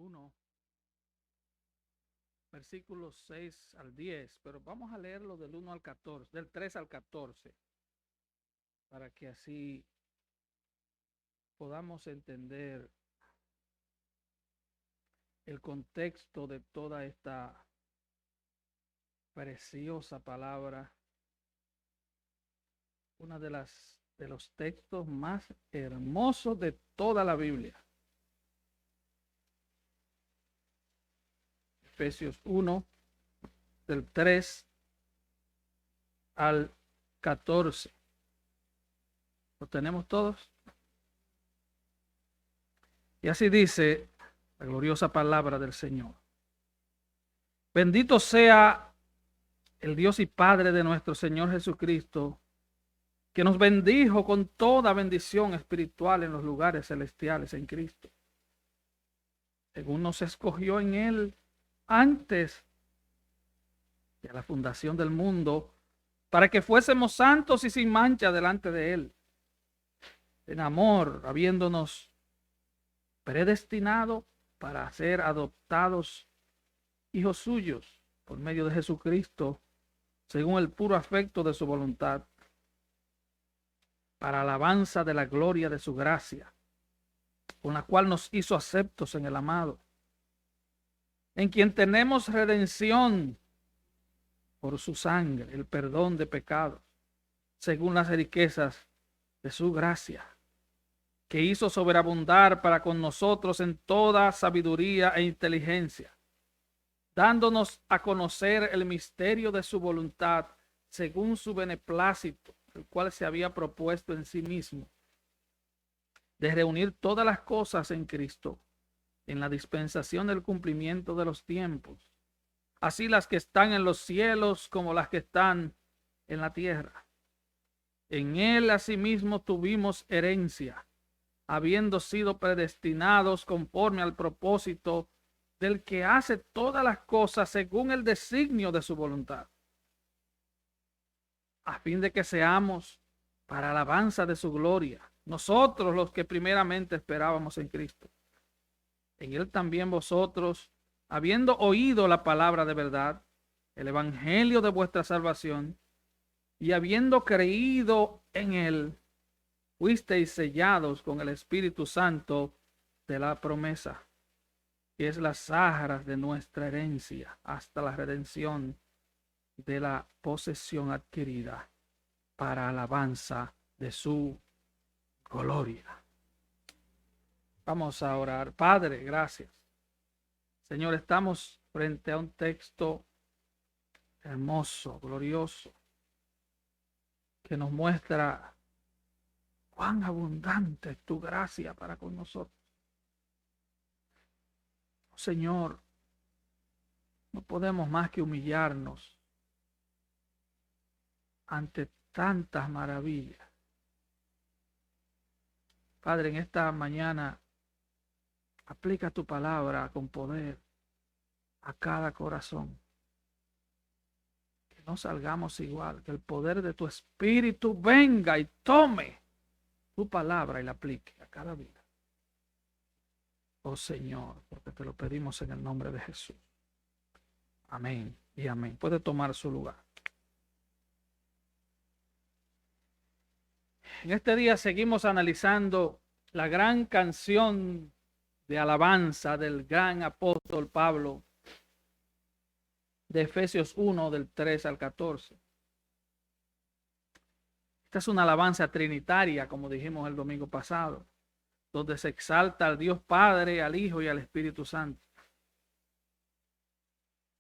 1, versículos 6 al 10, pero vamos a leerlo del 1 al 14, del 3 al 14, para que así podamos entender el contexto de toda esta preciosa palabra, una de los textos más hermosos de toda la Biblia. Efesios 1, del 3 al 14. ¿Lo tenemos todos? Y así dice la gloriosa palabra del Señor. Bendito sea el Dios y Padre de nuestro Señor Jesucristo, que nos bendijo con toda bendición espiritual en los lugares celestiales en Cristo, según nos escogió en Él antes de la fundación del mundo, para que fuésemos santos y sin mancha delante de Él, en amor, habiéndonos predestinado para ser adoptados hijos suyos por medio de Jesucristo, según el puro afecto de su voluntad, para alabanza de la gloria de su gracia, con la cual nos hizo aceptos en el amado, en quien tenemos redención por su sangre, el perdón de pecados, según las riquezas de su gracia, que hizo sobreabundar para con nosotros en toda sabiduría e inteligencia, dándonos a conocer el misterio de su voluntad, según su beneplácito, el cual se había propuesto en sí mismo, de reunir todas las cosas en Cristo, en la dispensación del cumplimiento de los tiempos, así las que están en los cielos como las que están en la tierra. En él asimismo tuvimos herencia, habiendo sido predestinados conforme al propósito del que hace todas las cosas según el designio de su voluntad, a fin de que seamos para alabanza de su gloria, nosotros los que primeramente esperábamos en Cristo. En él también vosotros, habiendo oído la palabra de verdad, el evangelio de vuestra salvación, y habiendo creído en él, fuisteis sellados con el Espíritu Santo de la promesa, que es las arras de nuestra herencia hasta la redención de la posesión adquirida para alabanza de su gloria. Vamos a orar. Padre, gracias. Señor, estamos frente a un texto hermoso, glorioso, que nos muestra cuán abundante es tu gracia para con nosotros. Señor, no podemos más que humillarnos ante tantas maravillas. Padre, en esta mañana aplica tu palabra con poder a cada corazón. Que no salgamos igual, que el poder de tu Espíritu venga y tome tu palabra y la aplique a cada vida. Oh Señor, porque te lo pedimos en el nombre de Jesús. Amén y amén. Puede tomar su lugar. En este día seguimos analizando la gran canción de alabanza del gran apóstol Pablo de Efesios 1 del 3 al 14. Esta es una alabanza trinitaria, como dijimos el domingo pasado, donde se exalta al Dios Padre, al Hijo y al Espíritu Santo.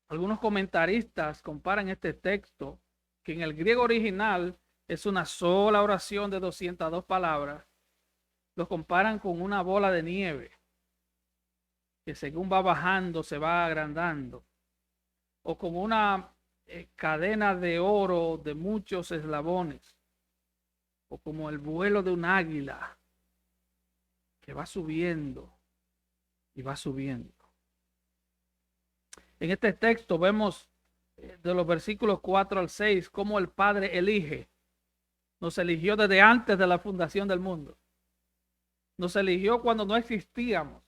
Algunos comentaristas comparan este texto, que en el griego original es una sola oración de 202 palabras, lo comparan con una bola de nieve, que según va bajando se va agrandando, o como una cadena de oro de muchos eslabones, o como el vuelo de un águila que va subiendo y va subiendo. En este texto vemos de los versículos 4 al 6 cómo el Padre elige. Nos eligió desde antes de la fundación del mundo. Nos eligió cuando no existíamos.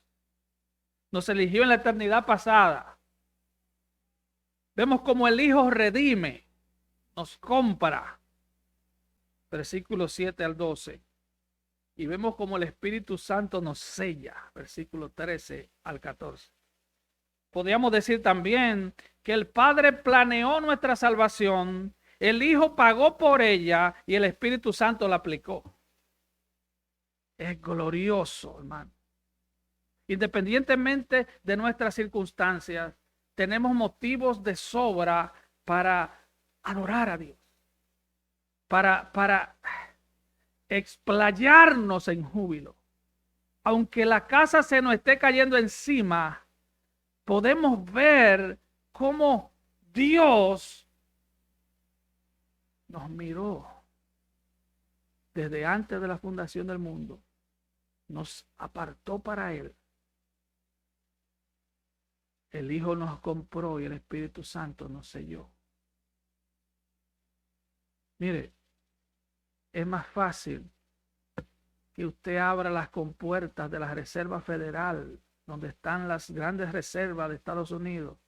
Nos eligió en la eternidad pasada. Vemos como el Hijo redime, nos compra. Versículos 7 al 12. Y vemos como el Espíritu Santo nos sella. Versículos 13 al 14. Podríamos decir también que el Padre planeó nuestra salvación, el Hijo pagó por ella y el Espíritu Santo la aplicó. Es glorioso, hermano. Independientemente de nuestras circunstancias, tenemos motivos de sobra para adorar a Dios, para explayarnos en júbilo. Aunque la casa se nos esté cayendo encima, podemos ver cómo Dios nos miró desde antes de la fundación del mundo, nos apartó para Él. El Hijo nos compró y el Espíritu Santo nos selló. Mire, es más fácil que usted abra las compuertas de la Reserva Federal, donde están las grandes reservas de Estados Unidos.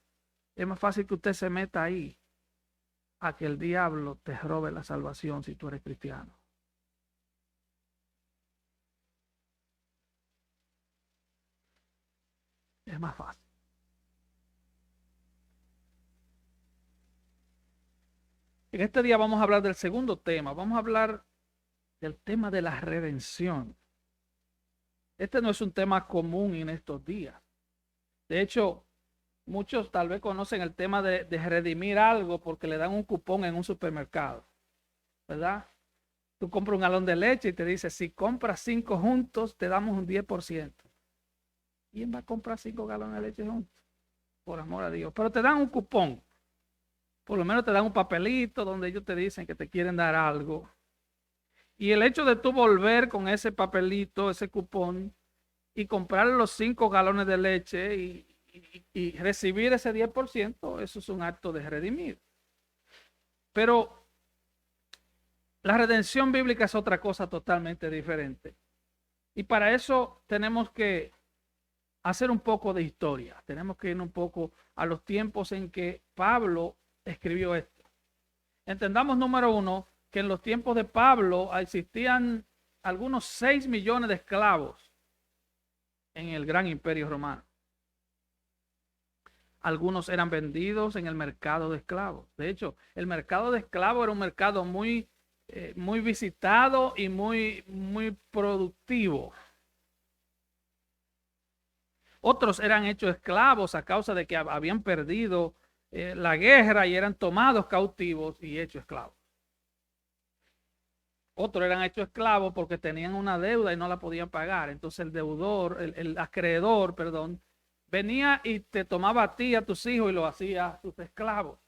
Es más fácil que usted se meta ahí a que el diablo te robe la salvación si tú eres cristiano. Es más fácil. En este día vamos a hablar del segundo tema. Vamos a hablar del tema de la redención. Este no es un tema común en estos días. De hecho, muchos tal vez conocen el tema de redimir algo porque le dan un cupón en un supermercado, ¿verdad? Tú compras un galón de leche y te dice, si compras 5 juntos, te damos un 10%. ¿Quién va a comprar 5 galones de leche juntos? Por amor a Dios. Pero te dan un cupón. Por lo menos te dan un papelito donde ellos te dicen que te quieren dar algo. Y el hecho de tú volver con ese papelito, ese cupón, y comprar los 5 galones de leche y recibir ese 10%, eso es un acto de redimir. Pero la redención bíblica es otra cosa totalmente diferente. Y para eso tenemos que hacer un poco de historia. Tenemos que ir un poco a los tiempos en que Pablo escribió esto. Entendamos, número uno, que en los tiempos de Pablo existían algunos 6 millones de esclavos en el gran imperio romano. Algunos eran vendidos en el mercado de esclavos. De hecho, el mercado de esclavos era un mercado muy visitado y muy productivo. Otros eran hechos esclavos a causa de que habían perdido la guerra y eran tomados cautivos y hechos esclavos. Otros eran hechos esclavos porque tenían una deuda y no la podían pagar. Entonces el deudor, el acreedor, perdón, venía y te tomaba a ti y a tus hijos y lo hacía sus esclavos.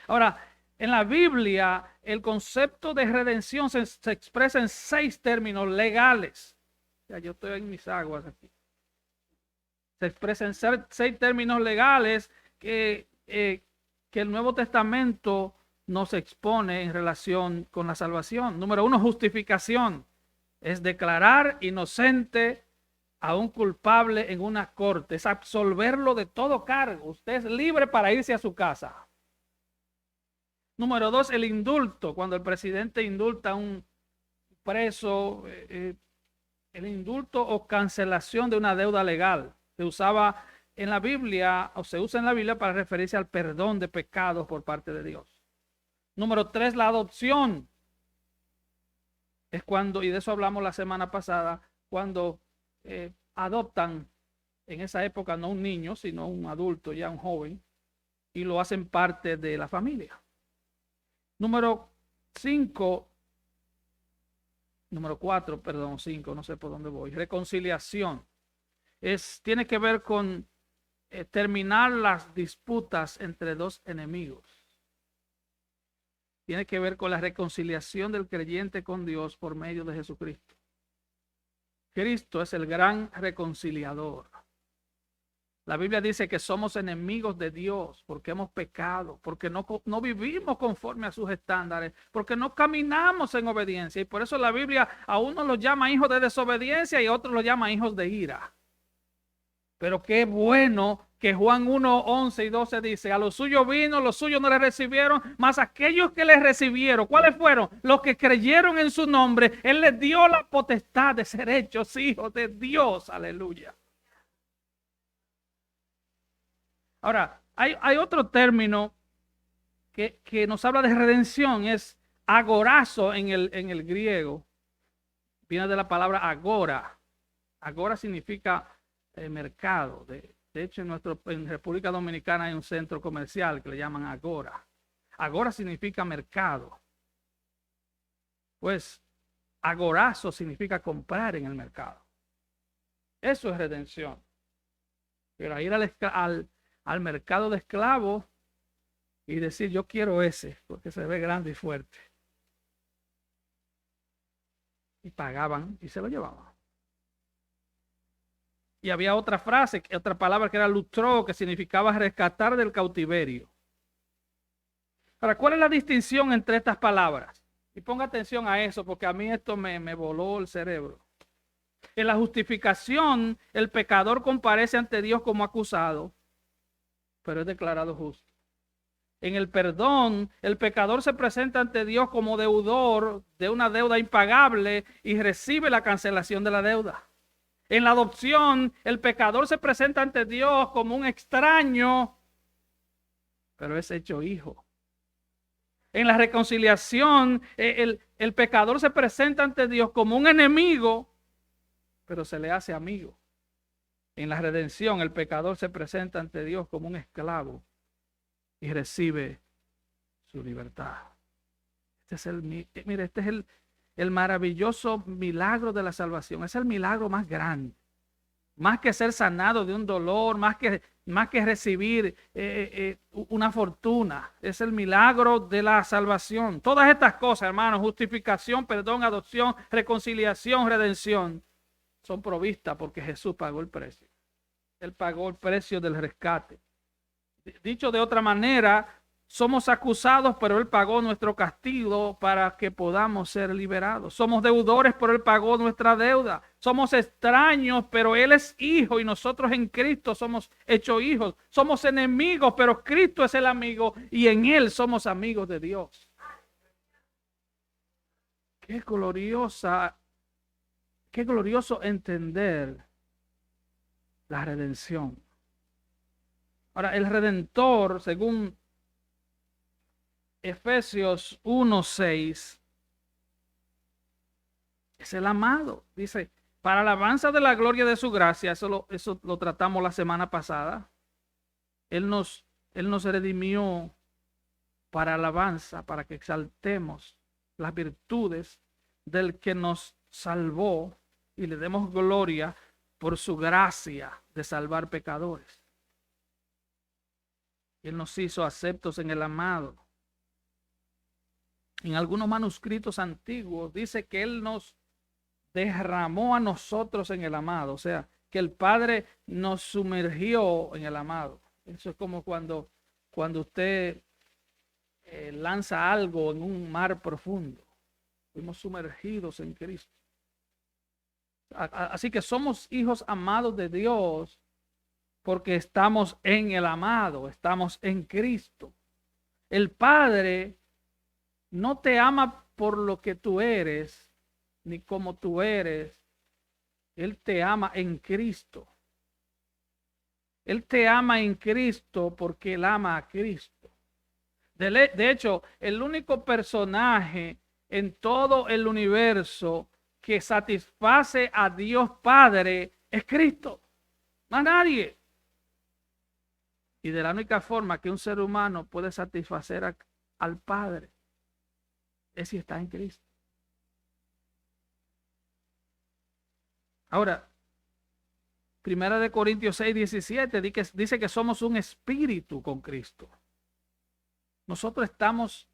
Ahora, en la Biblia, el concepto de redención se expresa en 6 términos legales. Ya, yo estoy en mis aguas aquí. Se expresa en 6 términos legales que el Nuevo Testamento nos expone en relación con la salvación. Número 1, justificación. Es declarar inocente a un culpable en una corte. Es absolverlo de todo cargo. Usted es libre para irse a su casa. Número 2, el indulto. Cuando el presidente indulta a un preso, el indulto o cancelación de una deuda legal. Se usaba en la Biblia, o se usa en la Biblia para referirse al perdón de pecados por parte de Dios. Número 3, la adopción. Es cuando, y de eso hablamos la semana pasada, cuando adoptan en esa época no un niño, sino un adulto, ya un joven, y lo hacen parte de la familia. Número 4, perdón, 5, no sé por dónde voy. Reconciliación. Tiene que ver con terminar las disputas entre 2 enemigos. Tiene que ver con la reconciliación del creyente con Dios por medio de Jesucristo. Cristo es el gran reconciliador. La Biblia dice que somos enemigos de Dios porque hemos pecado, porque no vivimos conforme a sus estándares, porque no caminamos en obediencia. Y por eso la Biblia a unos los llama hijos de desobediencia y a otros los llama hijos de ira. Pero qué bueno que Juan 1, 11 y 12 dice, a los suyos vino, los suyos no le recibieron, mas aquellos que les recibieron, ¿cuáles fueron? Los que creyeron en su nombre, Él les dio la potestad de ser hechos hijos de Dios. Aleluya. Ahora, hay otro término que nos habla de redención, es agorazo en el griego. Viene de la palabra agora. Agora significa mercado. De hecho, en República Dominicana hay un centro comercial que le llaman Agora. Agora significa mercado. Pues agorazo significa comprar en el mercado. Eso es redención. Pero ir al mercado de esclavos y decir, yo quiero ese, porque se ve grande y fuerte. Y pagaban y se lo llevaban. Y había otra frase, otra palabra que era lutro, que significaba rescatar del cautiverio. Ahora, ¿cuál es la distinción entre estas palabras? Y ponga atención a eso, porque a mí esto me voló el cerebro. En la justificación, el pecador comparece ante Dios como acusado, pero es declarado justo. En el perdón, el pecador se presenta ante Dios como deudor de una deuda impagable y recibe la cancelación de la deuda. En la adopción, el pecador se presenta ante Dios como un extraño, pero es hecho hijo. En la reconciliación, el pecador se presenta ante Dios como un enemigo, pero se le hace amigo. En la redención, el pecador se presenta ante Dios como un esclavo y recibe su libertad. Mire, este es el maravilloso milagro de la salvación. Es el milagro más grande. Más que ser sanado de un dolor, más que recibir una fortuna. Es el milagro de la salvación. Todas estas cosas, hermanos, justificación, perdón, adopción, reconciliación, redención, son provistas porque Jesús pagó el precio. Él pagó el precio del rescate. Dicho de otra manera, somos acusados, pero Él pagó nuestro castigo para que podamos ser liberados. Somos deudores, pero Él pagó nuestra deuda. Somos extraños, pero Él es hijo y nosotros en Cristo somos hechos hijos. Somos enemigos, pero Cristo es el amigo y en Él somos amigos de Dios. Qué glorioso entender la redención. Ahora, el Redentor, según Efesios 1:6, es el amado. Dice, para alabanza de la gloria de su gracia, eso lo tratamos la semana pasada. Él nos redimió para alabanza, para que exaltemos las virtudes del que nos salvó y le demos gloria por su gracia de salvar pecadores. Él nos hizo aceptos en el amado. En algunos manuscritos antiguos dice que Él nos derramó a nosotros en el amado. O sea, que el Padre nos sumergió en el amado. Eso es como cuando usted lanza algo en un mar profundo. Fuimos sumergidos en Cristo. Así que somos hijos amados de Dios porque estamos en el amado, estamos en Cristo. El Padre no te ama por lo que tú eres, ni como tú eres. Él te ama en Cristo. Él te ama en Cristo porque Él ama a Cristo. De hecho, el único personaje en todo el universo que satisface a Dios Padre es Cristo. Más nadie. Y de la única forma que un ser humano puede satisfacer al Padre es si está en Cristo. Ahora, 1 Corintios 6:17 dice que somos un espíritu con Cristo. Nosotros estamos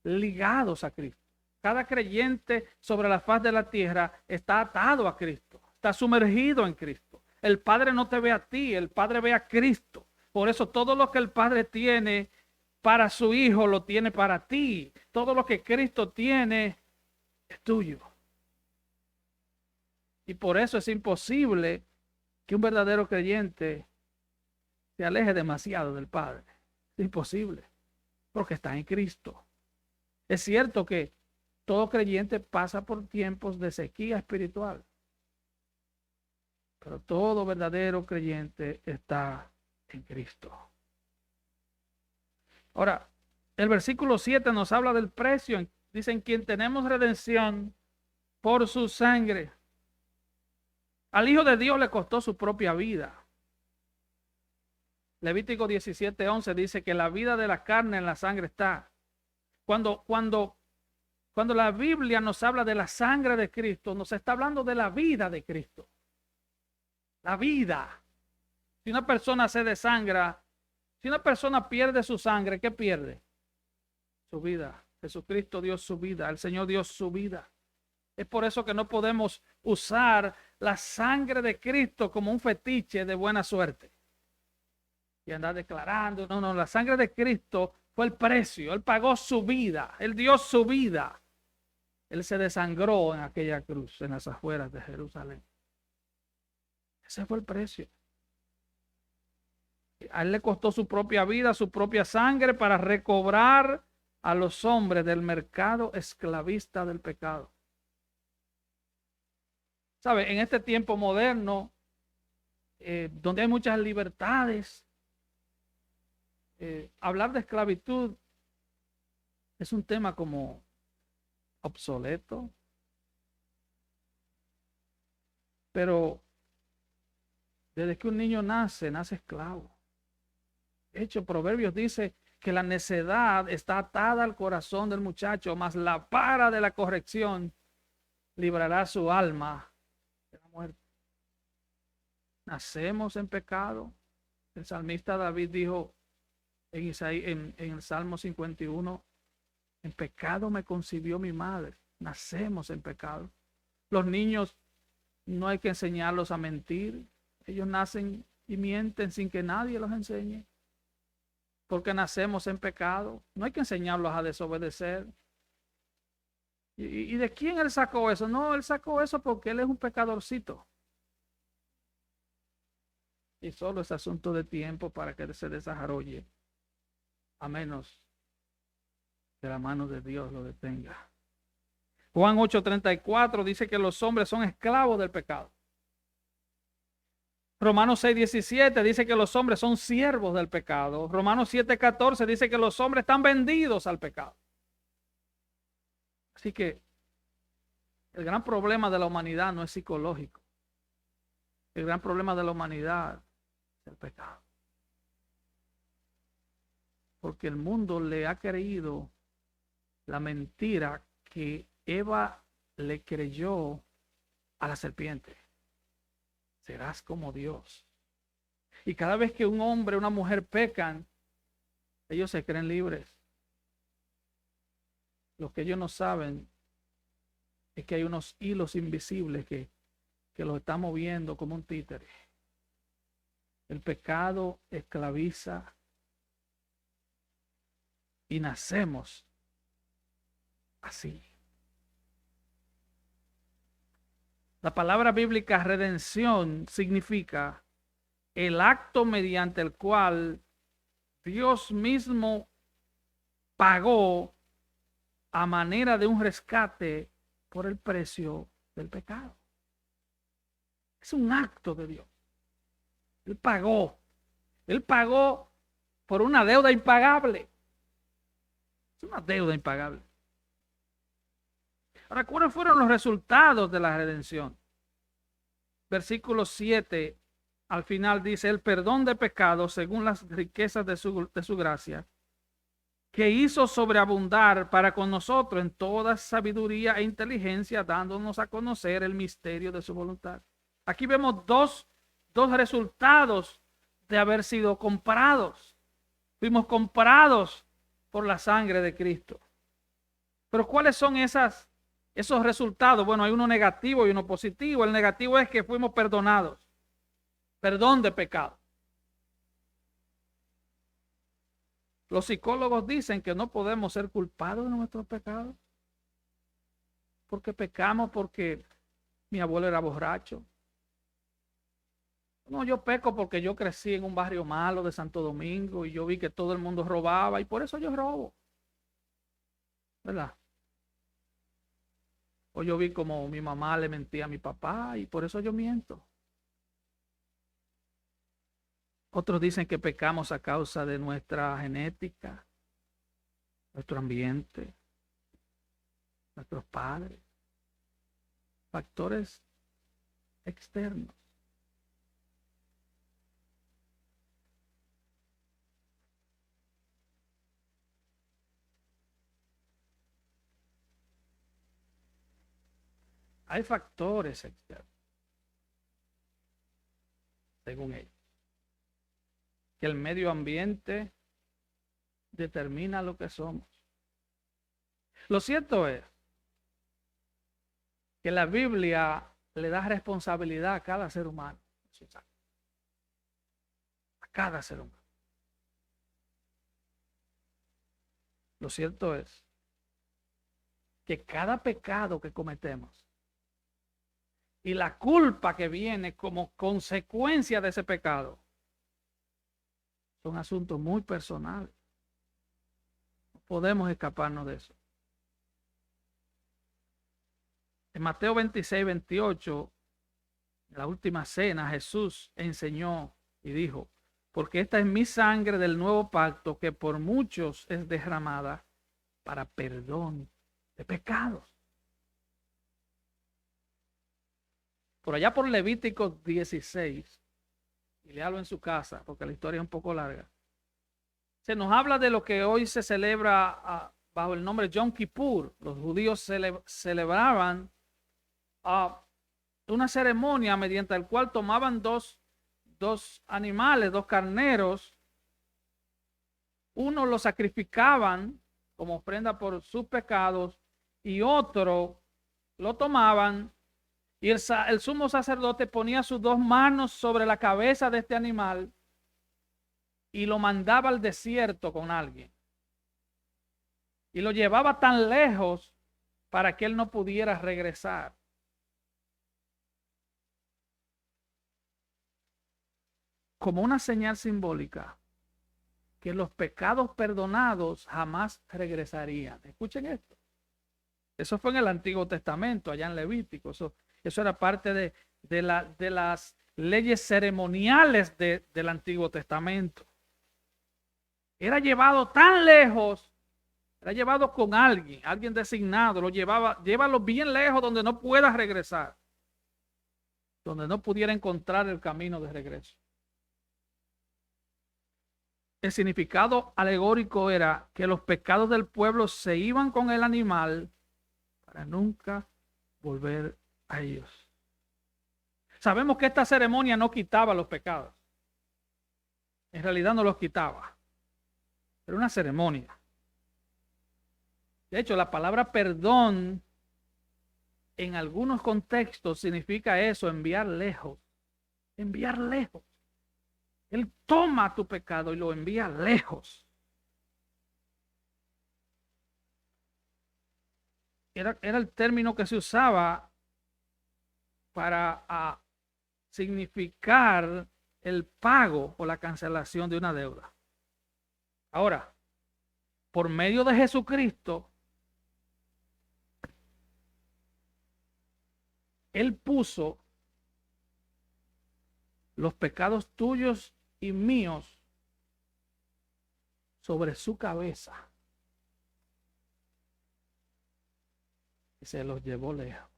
ligados a Cristo. Cada creyente sobre la faz de la tierra está atado a Cristo, está sumergido en Cristo. El Padre no te ve a ti, el Padre ve a Cristo. Por eso todo lo que el Padre tiene para su Hijo lo tiene para ti. Todo lo que Cristo tiene es tuyo. Y por eso es imposible que un verdadero creyente se aleje demasiado del Padre. Es imposible, porque está en Cristo. Es cierto que todo creyente pasa por tiempos de sequía espiritual, pero todo verdadero creyente está en Cristo. Ahora, el versículo 7 nos habla del precio. Dice, en quien tenemos redención por su sangre. Al Hijo de Dios le costó su propia vida. Levítico 17:11 dice que la vida de la carne en la sangre está. Cuando la Biblia nos habla de la sangre de Cristo, nos está hablando de la vida de Cristo. La vida. Si una persona se desangra, si una persona pierde su sangre, ¿qué pierde? Su vida. Jesucristo dio su vida, el Señor dio su vida. Es por eso que no podemos usar la sangre de Cristo como un fetiche de buena suerte y andar declarando. No, la sangre de Cristo fue el precio. Él pagó su vida, Él dio su vida. Él se desangró en aquella cruz, en las afueras de Jerusalén. Ese fue el precio. A Él le costó su propia vida, su propia sangre, para recobrar a los hombres del mercado esclavista del pecado. ¿Sabe? En este tiempo moderno, donde hay muchas libertades, hablar de esclavitud es un tema como obsoleto. Pero desde que un niño nace esclavo. De hecho, Proverbios dice que la necedad está atada al corazón del muchacho, mas la vara de la corrección librará su alma de la muerte. Nacemos en pecado. El salmista David dijo en el Salmo 51, en pecado me concibió mi madre. Nacemos en pecado. Los niños no hay que enseñarlos a mentir. Ellos nacen y mienten sin que nadie los enseñe. Porque nacemos en pecado. No hay que enseñarlos a desobedecer. ¿Y de quién él sacó eso? No, él sacó eso porque él es un pecadorcito. Y solo es asunto de tiempo para que se desarrolle. A menos que la mano de Dios lo detenga. Juan 8:34 dice que los hombres son esclavos del pecado. Romanos 6:17 dice que los hombres son siervos del pecado. Romanos 7:14 dice que los hombres están vendidos al pecado. Así que el gran problema de la humanidad no es psicológico. El gran problema de la humanidad es el pecado. Porque el mundo le ha creído la mentira que Eva le creyó a la serpiente. Serás como Dios. Y cada vez que un hombre o una mujer pecan, ellos se creen libres. Lo que ellos no saben es que hay unos hilos invisibles que los están moviendo como un títere. El pecado esclaviza y nacemos así. La palabra bíblica redención significa el acto mediante el cual Dios mismo pagó a manera de un rescate por el precio del pecado. Es un acto de Dios. Él pagó. Él pagó por una deuda impagable. Es una deuda impagable. Ahora, ¿cuáles fueron los resultados de la redención? Versículo 7, al final dice, el perdón de pecados según las riquezas de su gracia, que hizo sobreabundar para con nosotros en toda sabiduría e inteligencia, dándonos a conocer el misterio de su voluntad. Aquí vemos dos resultados de haber sido comprados. Fuimos comprados por la sangre de Cristo. Pero ¿cuáles son esos resultados? Bueno, hay uno negativo y uno positivo. El negativo es que fuimos perdonados. Perdón de pecado. Los psicólogos dicen que no podemos ser culpados de nuestros pecados. Porque pecamos porque mi abuelo era borracho. No, yo peco porque yo crecí en un barrio malo de Santo Domingo y yo vi que todo el mundo robaba y por eso yo robo, ¿verdad? O yo vi como mi mamá le mentía a mi papá y por eso yo miento. Otros dicen que pecamos a causa de nuestra genética, nuestro ambiente, nuestros padres, factores externos. Hay factores externos, según ellos, que el medio ambiente determina lo que somos. Lo cierto es que la Biblia le da responsabilidad a cada ser humano, a cada ser humano. Lo cierto es que cada pecado que cometemos y la culpa que viene como consecuencia de ese pecado son asuntos muy personales. No podemos escaparnos de eso. En Mateo 26, 28, en la última cena, Jesús enseñó y dijo: porque esta es mi sangre del nuevo pacto que por muchos es derramada para perdón de pecados. Por allá por Levítico 16, y léalo en su casa porque la historia es un poco larga, se nos habla de lo que hoy se celebra bajo el nombre Yom Kippur. Los judíos celebraban una ceremonia mediante la cual tomaban dos animales, dos carneros. Uno lo sacrificaban como ofrenda por sus pecados y otro lo tomaban y el sumo sacerdote ponía sus dos manos sobre la cabeza de este animal y lo mandaba al desierto con alguien. Y lo llevaba tan lejos para que él no pudiera regresar. Como una señal simbólica que los pecados perdonados jamás regresarían. Escuchen esto. Eso fue en el Antiguo Testamento, allá en Levítico. Eso era parte de las leyes ceremoniales del Antiguo Testamento. Era llevado tan lejos, era llevado con alguien designado, llévalo bien lejos donde no pueda regresar, donde no pudiera encontrar el camino de regreso. El significado alegórico era que los pecados del pueblo se iban con el animal para nunca volver a ellos. Sabemos que esta ceremonia no quitaba los pecados. En realidad no los quitaba. Era una ceremonia. De hecho, la palabra perdón en algunos contextos significa eso, enviar lejos. Enviar lejos. Él toma tu pecado y lo envía lejos. Era el término que se usaba para significar el pago o la cancelación de una deuda. Ahora, por medio de Jesucristo, Él puso los pecados tuyos y míos sobre su cabeza y se los llevó lejos.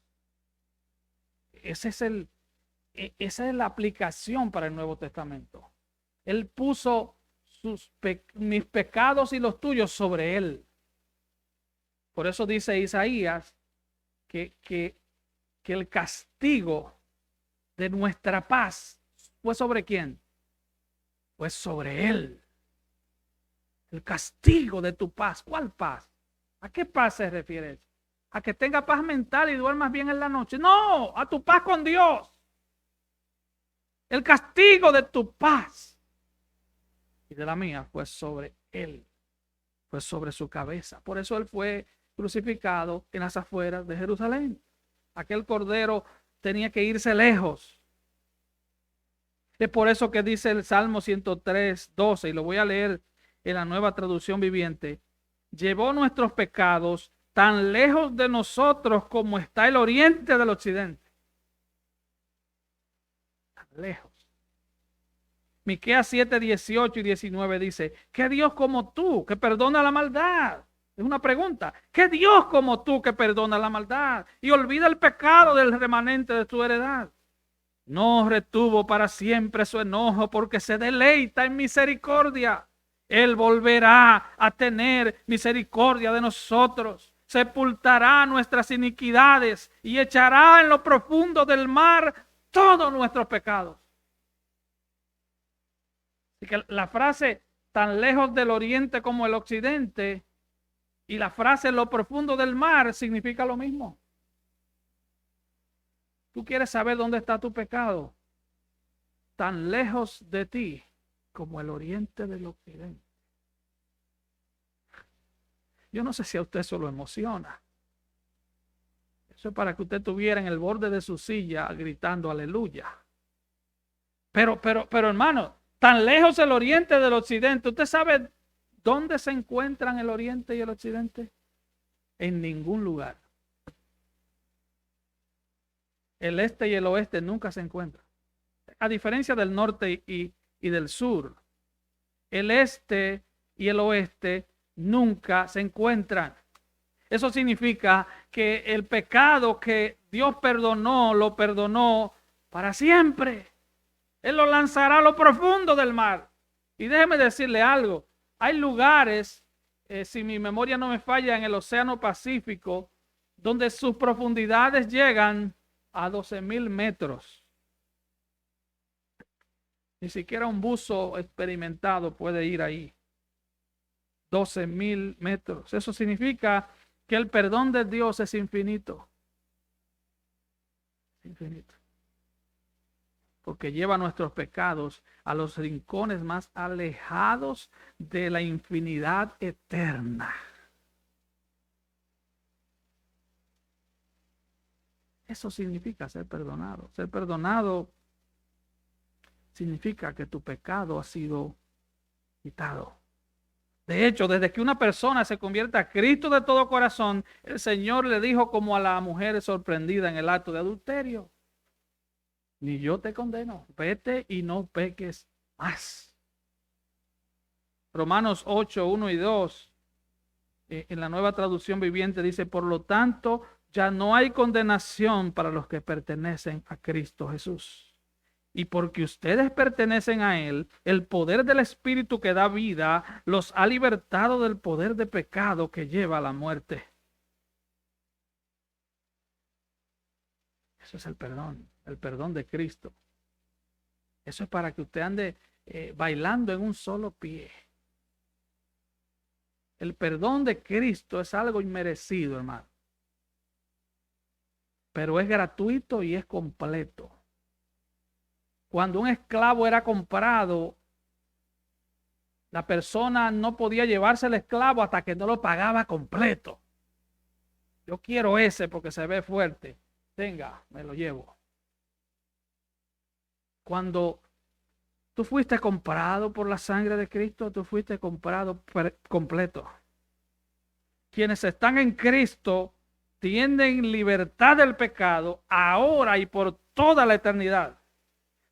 Esa es la aplicación para el Nuevo Testamento. Él puso mis pecados y los tuyos sobre él. Por eso dice Isaías que el castigo de nuestra paz fue sobre quién? Pues sobre él. El castigo de tu paz. ¿Cuál paz? ¿A qué paz se refiere eso? ¿A que tenga paz mental y duermas bien en la noche? No, a tu paz con Dios. El castigo de tu paz y de la mía fue sobre él, fue sobre su cabeza. Por eso él fue crucificado en las afueras de Jerusalén. Aquel cordero tenía que irse lejos. Es por eso que dice el Salmo 103:12, y lo voy a leer en la Nueva Traducción Viviente. Llevó nuestros pecados tan lejos de nosotros como está el oriente del occidente. Tan lejos. Miqueas 7:18 y 19 dice, ¿qué Dios como tú que perdona la maldad? Es una pregunta. ¿Qué Dios como tú que perdona la maldad y olvida el pecado del remanente de tu heredad? No retuvo para siempre su enojo porque se deleita en misericordia. Él volverá a tener misericordia de nosotros. Sepultará nuestras iniquidades y echará en lo profundo del mar todos nuestros pecados. Así que la frase tan lejos del oriente como el occidente y la frase en lo profundo del mar significa lo mismo. ¿Tú quieres saber dónde está tu pecado? Tan lejos de ti como el oriente del occidente. Yo no sé si a usted eso lo emociona. Eso es para que usted estuviera en el borde de su silla gritando aleluya. Pero hermano, tan lejos el oriente del occidente. ¿Usted sabe dónde se encuentran el oriente y el occidente? En ningún lugar. El este y el oeste nunca se encuentran. A diferencia del norte y del sur, el este y el oeste nunca se encuentran. Eso significa que el pecado que Dios perdonó, lo perdonó para siempre. Él lo lanzará a lo profundo del mar. Y déjeme decirle algo, hay lugares, si mi memoria no me falla, en el Océano Pacífico, donde sus profundidades llegan a 12,000 metros. Ni siquiera un buzo experimentado puede ir ahí. 12,000 metros. Eso significa que el perdón de Dios es infinito. Infinito. Porque lleva nuestros pecados a los rincones más alejados de la infinidad eterna. Eso significa ser perdonado. Ser perdonado significa que tu pecado ha sido quitado. De hecho, desde que una persona se convierte a Cristo de todo corazón, el Señor le dijo como a la mujer sorprendida en el acto de adulterio: ni yo te condeno, vete y no peques más. Romanos 8:1 y 2, en la Nueva Traducción Viviente dice, por lo tanto, ya no hay condenación para los que pertenecen a Cristo Jesús. Y porque ustedes pertenecen a Él, el poder del Espíritu que da vida los ha libertado del poder de pecado que lleva a la muerte. Eso es el perdón de Cristo. Eso es para que usted ande bailando en un solo pie. El perdón de Cristo es algo inmerecido, hermano. Pero es gratuito y es completo. Cuando un esclavo era comprado, la persona no podía llevarse el esclavo hasta que no lo pagaba completo. Yo quiero ese porque se ve fuerte. Tenga, me lo llevo. Cuando tú fuiste comprado por la sangre de Cristo, tú fuiste comprado completo. Quienes están en Cristo tienen libertad del pecado ahora y por toda la eternidad.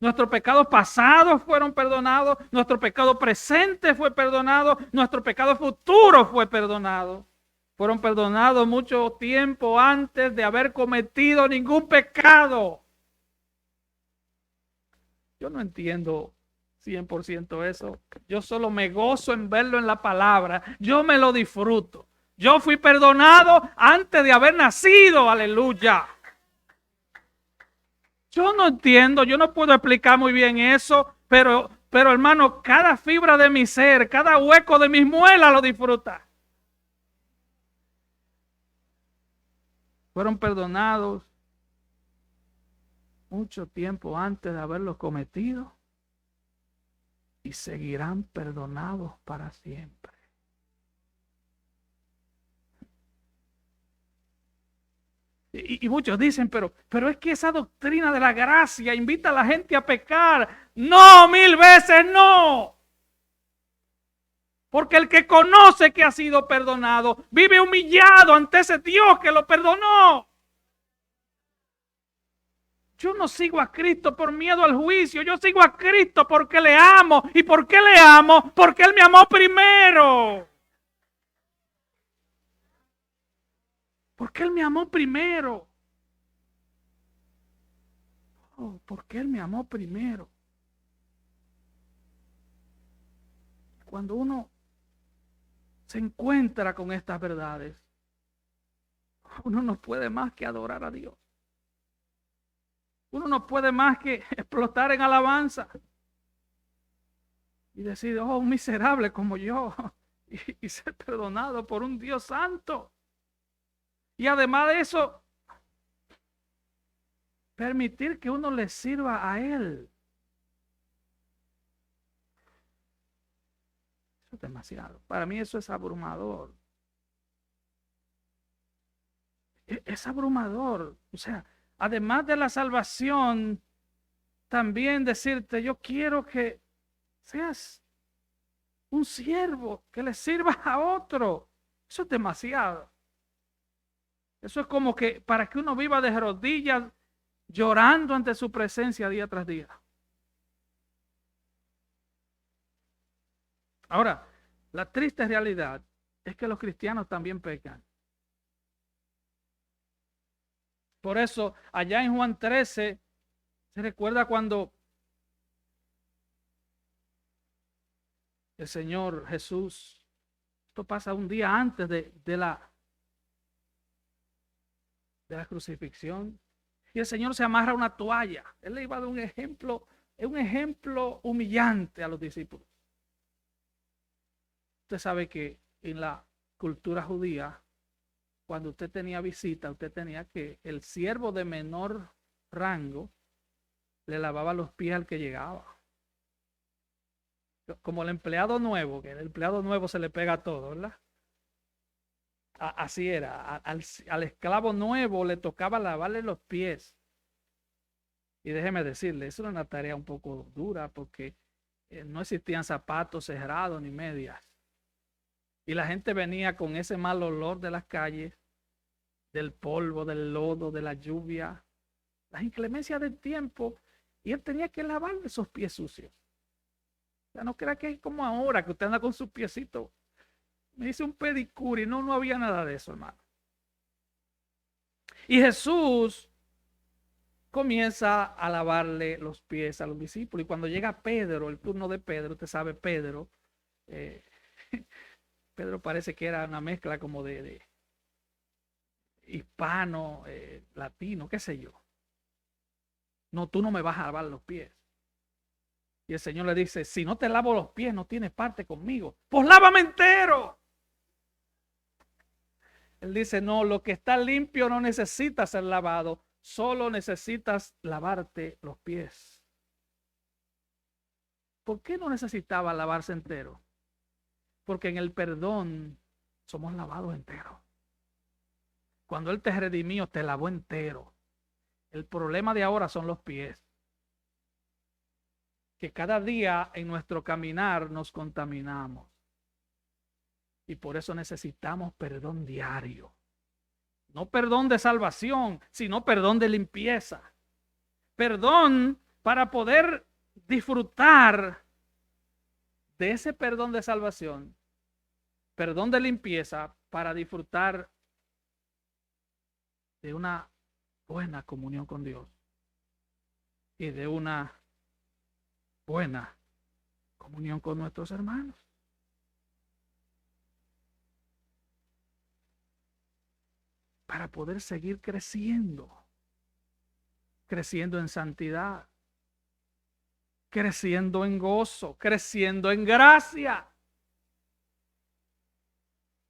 Nuestros pecados pasados fueron perdonados, nuestro pecado presente fue perdonado, nuestro pecado futuro fue perdonado. Fueron perdonados mucho tiempo antes de haber cometido ningún pecado. Yo no entiendo 100% eso. Yo solo me gozo en verlo en la palabra. Yo me lo disfruto. Yo fui perdonado antes de haber nacido. Aleluya. Yo no entiendo, yo no puedo explicar muy bien eso, pero hermano, cada fibra de mi ser, cada hueco de mis muelas lo disfruta. Fueron perdonados mucho tiempo antes de haberlos cometido y seguirán perdonados para siempre. Y muchos dicen, pero es que esa doctrina de la gracia invita a la gente a pecar. No, 1000 veces no. Porque el que conoce que ha sido perdonado, vive humillado ante ese Dios que lo perdonó. Yo no sigo a Cristo por miedo al juicio. Yo sigo a Cristo porque le amo. ¿Y por qué le amo? Porque Él me amó primero. Porque Él me amó primero. Oh, porque Él me amó primero. Cuando uno se encuentra con estas verdades, uno no puede más que adorar a Dios. Uno no puede más que explotar en alabanza y decir, oh, un miserable como yo, y ser perdonado por un Dios santo. Y además de eso, permitir que uno le sirva a Él. Eso es demasiado. Para mí eso es abrumador. Es abrumador. O sea, además de la salvación, también decirte, yo quiero que seas un siervo, que le sirvas a otro. Eso es demasiado. Eso es como que para que uno viva de rodillas llorando ante su presencia día tras día. Ahora, la triste realidad es que los cristianos también pecan. Por eso, allá en Juan 13, se recuerda cuando el Señor Jesús, esto pasa un día antes de la crucifixión, y el Señor se amarra una toalla. Él le iba a dar un ejemplo humillante a los discípulos. Usted sabe que en la cultura judía, cuando usted tenía visita, usted tenía que el siervo de menor rango le lavaba los pies al que llegaba. Como el empleado nuevo, que el empleado nuevo se le pega todo, ¿verdad? Así era. Al esclavo nuevo le tocaba lavarle los pies. Y déjeme decirle, eso era una tarea un poco dura porque no existían zapatos cerrados ni medias. Y la gente venía con ese mal olor de las calles, del polvo, del lodo, de la lluvia, las inclemencias del tiempo, y él tenía que lavarle esos pies sucios. O sea, no crea que es como ahora que usted anda con sus piecitos. Me hice un pedicure y no había nada de eso, hermano. Y Jesús comienza a lavarle los pies a los discípulos. Y cuando llega Pedro, el turno de Pedro, usted sabe, Pedro, Pedro parece que era una mezcla como de hispano, latino, qué sé yo. No, tú no me vas a lavar los pies. Y el Señor le dice, si no te lavo los pies, no tienes parte conmigo. Pues lávame entero. Él dice, no, lo que está limpio no necesita ser lavado, solo necesitas lavarte los pies. ¿Por qué no necesitaba lavarse entero? Porque en el perdón somos lavados enteros. Cuando Él te redimió, te lavó entero. El problema de ahora son los pies. Que cada día en nuestro caminar nos contaminamos. Y por eso necesitamos perdón diario. No perdón de salvación, sino perdón de limpieza. Perdón para poder disfrutar de ese perdón de salvación. Perdón de limpieza para disfrutar de una buena comunión con Dios. Y de una buena comunión con nuestros hermanos. Para poder seguir creciendo en santidad, creciendo en gozo, creciendo en gracia.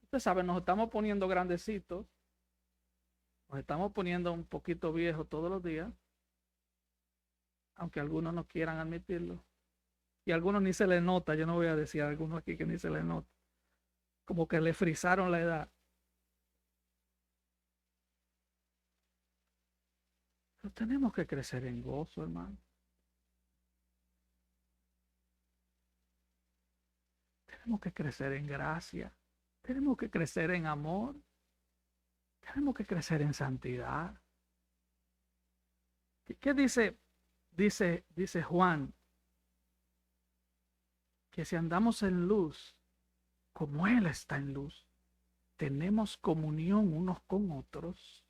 Usted sabe, nos estamos poniendo grandecitos, nos estamos poniendo un poquito viejos todos los días, aunque algunos no quieran admitirlo. Y a algunos ni se les nota, yo no voy a decir a algunos aquí que ni se les nota, como que le frisaron la edad. Pero tenemos que crecer en gozo, hermano. Tenemos que crecer en gracia. Tenemos que crecer en amor. Tenemos que crecer en santidad. ¿Qué dice? Dice Juan, que si andamos en luz, como Él está en luz, tenemos comunión unos con otros.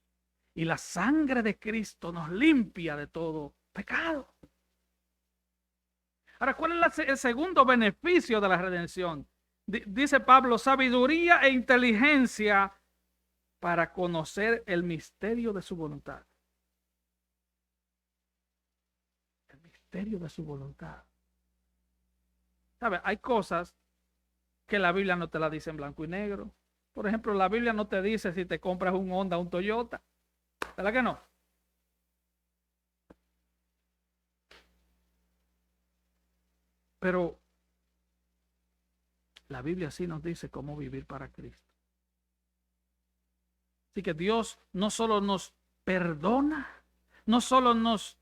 Y la sangre de Cristo nos limpia de todo pecado. Ahora, ¿cuál es el segundo beneficio de la redención? Dice Pablo, sabiduría e inteligencia para conocer el misterio de su voluntad. El misterio de su voluntad. ¿Sabes? Hay cosas que la Biblia no te la dice en blanco y negro. Por ejemplo, la Biblia no te dice si te compras un Honda o un Toyota. ¿Verdad que no? Pero la Biblia sí nos dice cómo vivir para Cristo. Así que Dios no solo nos perdona, no solo nos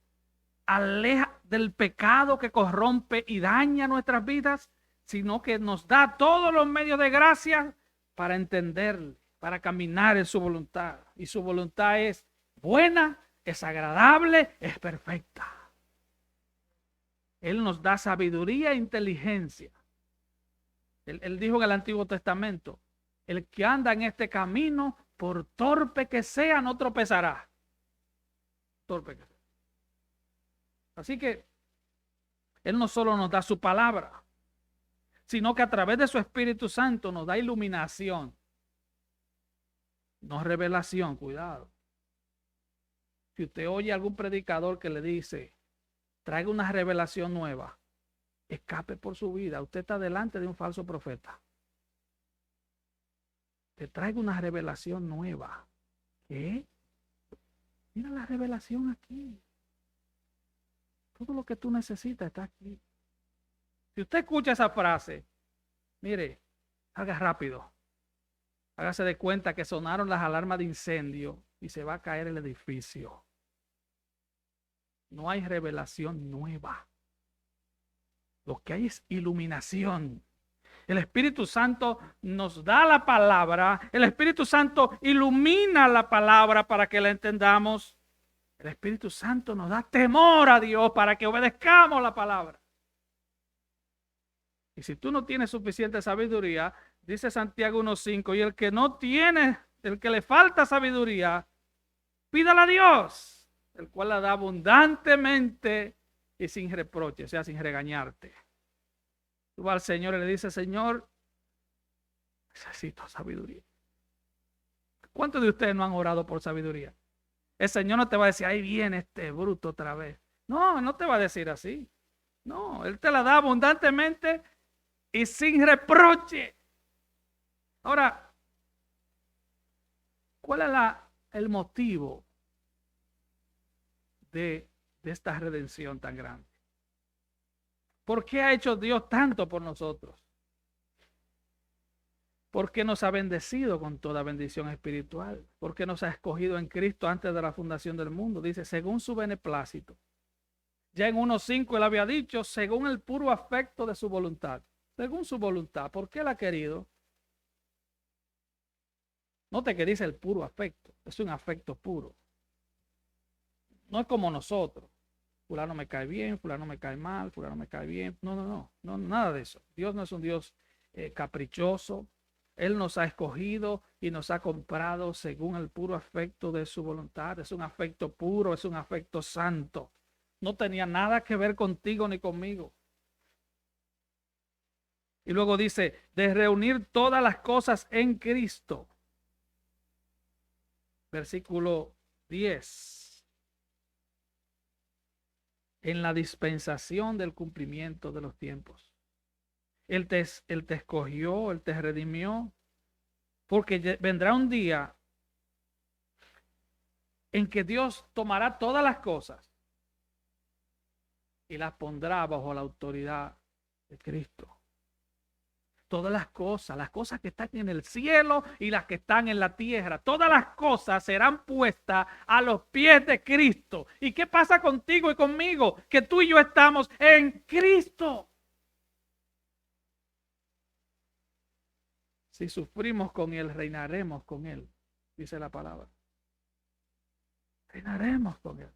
aleja del pecado que corrompe y daña nuestras vidas, sino que nos da todos los medios de gracia para entender, para caminar en su voluntad. Y su voluntad es buena, es agradable, es perfecta. Él nos da sabiduría e inteligencia. Él dijo en el Antiguo Testamento, el que anda en este camino, por torpe que sea, no tropezará. Torpe que sea. Así que Él no solo nos da su palabra, sino que a través de su Espíritu Santo nos da iluminación. No revelación, cuidado. Si usted oye a algún predicador que le dice, traiga una revelación nueva, escape por su vida. Usted está delante de un falso profeta. Te traigo una revelación nueva. ¿Qué? Mira la revelación aquí. Todo lo que tú necesitas está aquí. Si usted escucha esa frase, mire, haga rápido. Hágase de cuenta que sonaron las alarmas de incendio y se va a caer el edificio. No hay revelación nueva. Lo que hay es iluminación. El Espíritu Santo nos da la palabra. El Espíritu Santo ilumina la palabra para que la entendamos. El Espíritu Santo nos da temor a Dios para que obedezcamos la palabra. Y si tú no tienes suficiente sabiduría, dice Santiago 1:5, y el que no tiene, el que le falta sabiduría, pídala a Dios, el cual la da abundantemente y sin reproche, o sea, sin regañarte. Tú vas al Señor y le dices, Señor, necesito sabiduría. ¿Cuántos de ustedes no han orado por sabiduría? El Señor no te va a decir, ahí viene este bruto otra vez. No, no te va a decir así. No, Él te la da abundantemente y sin reproche. Ahora, ¿cuál es el motivo de esta redención tan grande? ¿Por qué ha hecho Dios tanto por nosotros? Porque nos ha bendecido con toda bendición espiritual. Porque nos ha escogido en Cristo antes de la fundación del mundo. Dice, según su beneplácito. Ya en 1:5 él había dicho, según el puro afecto de su voluntad. Según su voluntad. ¿Por qué él ha querido? Note que dice el puro afecto. Es un afecto puro. No es como nosotros. Fulano me cae bien, fulano me cae mal, fulano me cae bien. No, nada de eso. Dios no es un Dios caprichoso. Él nos ha escogido y nos ha comprado según el puro afecto de su voluntad. Es un afecto puro, es un afecto santo. No tenía nada que ver contigo ni conmigo. Y luego dice, de reunir todas las cosas en Cristo. Versículo 10. En la dispensación del cumplimiento de los tiempos. Él te escogió, Él te redimió, porque vendrá un día en que Dios tomará todas las cosas y las pondrá bajo la autoridad de Cristo. Todas las cosas que están en el cielo y las que están en la tierra, todas las cosas serán puestas a los pies de Cristo. ¿Y qué pasa contigo y conmigo? Que tú y yo estamos en Cristo. Si sufrimos con Él, reinaremos con Él, dice la palabra. Reinaremos con Él.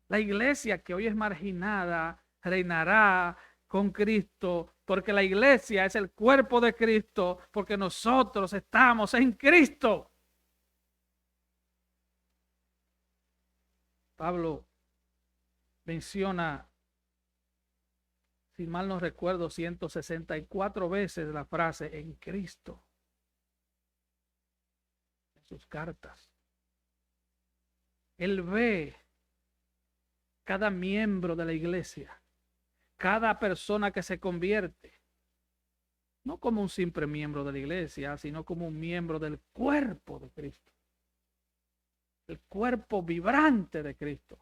La iglesia que hoy es marginada reinará con Cristo, porque la iglesia es el cuerpo de Cristo, porque nosotros estamos en Cristo. Pablo menciona, si mal no recuerdo, 164 veces la frase en Cristo en sus cartas. Él ve cada miembro de la iglesia, cada persona que se convierte, no como un simple miembro de la iglesia, sino como un miembro del cuerpo de Cristo. El cuerpo vibrante de Cristo.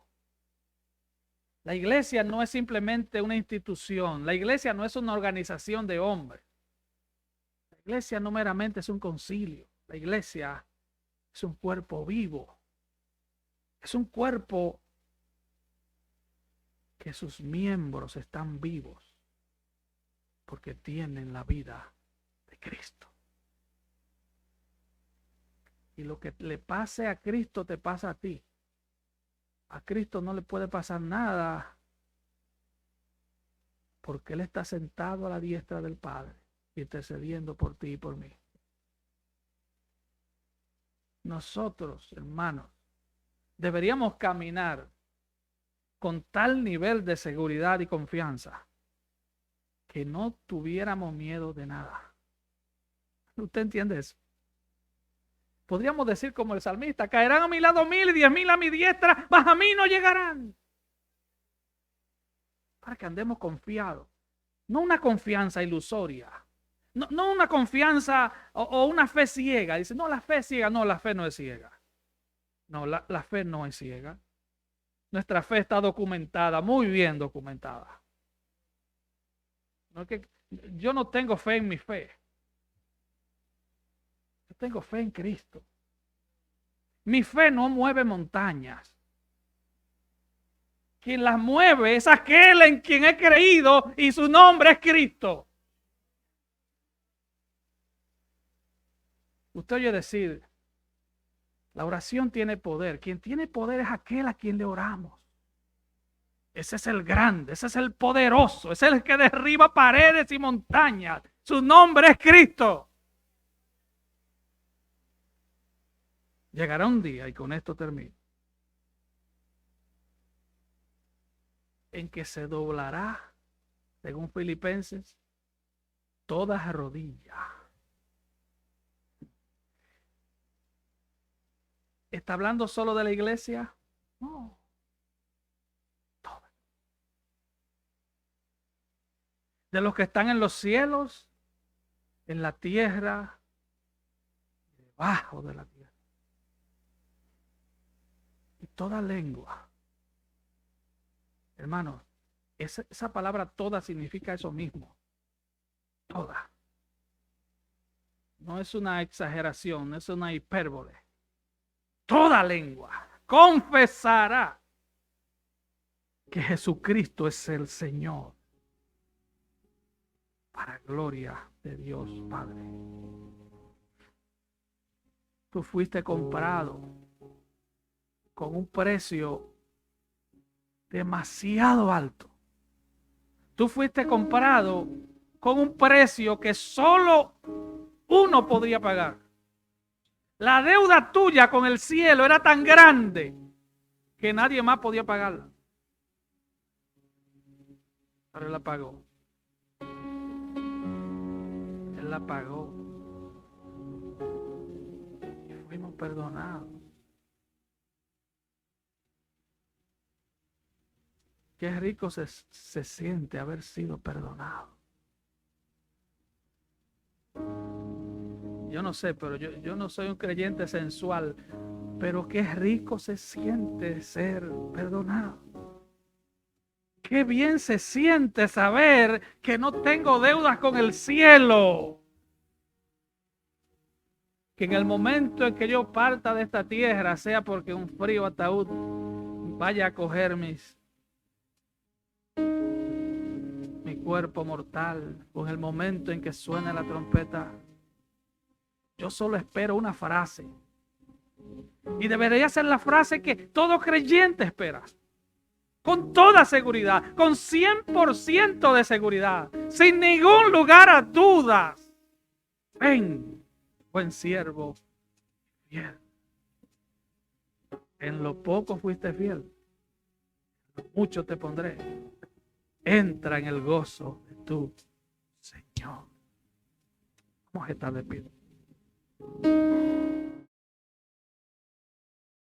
La iglesia no es simplemente una institución. La iglesia no es una organización de hombres. La iglesia no meramente es un concilio. La iglesia es un cuerpo vivo. Es un cuerpo que sus miembros están vivos porque tienen la vida de Cristo. Y lo que le pase a Cristo te pasa a ti. A Cristo no le puede pasar nada porque Él está sentado a la diestra del Padre, intercediendo por ti y por mí. Nosotros, hermanos, deberíamos caminar con tal nivel de seguridad y confianza que no tuviéramos miedo de nada. ¿Usted entiende eso? Podríamos decir como el salmista: caerán a mi lado 1000 y 10.000 a mi diestra, mas a mí no llegarán. Para que andemos confiados. No una confianza ilusoria. No una confianza o una fe ciega. Dice, no, la fe es ciega. No, la fe no es ciega. No, la fe no es ciega. Nuestra fe está documentada, muy bien documentada. No es que yo no tengo fe en mi fe. Yo tengo fe en Cristo. Mi fe no mueve montañas. Quien las mueve es aquel en quien he creído y su nombre es Cristo. Usted oye decir, la oración tiene poder. Quien tiene poder es aquel a quien le oramos. Ese es el grande, ese es el poderoso, ese es el que derriba paredes y montañas. Su nombre es Cristo. Llegará un día, y con esto termino, en que se doblará, según Filipenses, toda rodilla. ¿Está hablando solo de la iglesia? No. Toda. De los que están en los cielos, en la tierra, debajo de la tierra. Y toda lengua. Hermanos, esa palabra toda significa eso mismo. Toda. No es una exageración, no es una hipérbole. Toda lengua confesará que Jesucristo es el Señor, para gloria de Dios Padre. Tú fuiste comprado con un precio demasiado alto. Tú fuiste comprado con un precio que solo uno podría pagar. La deuda tuya con el cielo era tan grande que nadie más podía pagarla. Pero Él la pagó. Él la pagó. Y fuimos perdonados. Qué rico se siente haber sido perdonado. Yo no sé, pero yo no soy un creyente sensual, pero qué rico se siente ser perdonado. Qué bien se siente saber que no tengo deudas con el cielo. Que en el momento en que yo parta de esta tierra, sea porque un frío ataúd vaya a coger mi cuerpo mortal, o en el momento en que suene la trompeta, yo solo espero una frase. Y debería ser la frase que todo creyente espera. Con toda seguridad, con 100% de seguridad, sin ningún lugar a dudas. Ven, buen siervo, fiel. En lo poco fuiste fiel, mucho te pondré. Entra en el gozo de tu Señor. Vamos a estar de pie.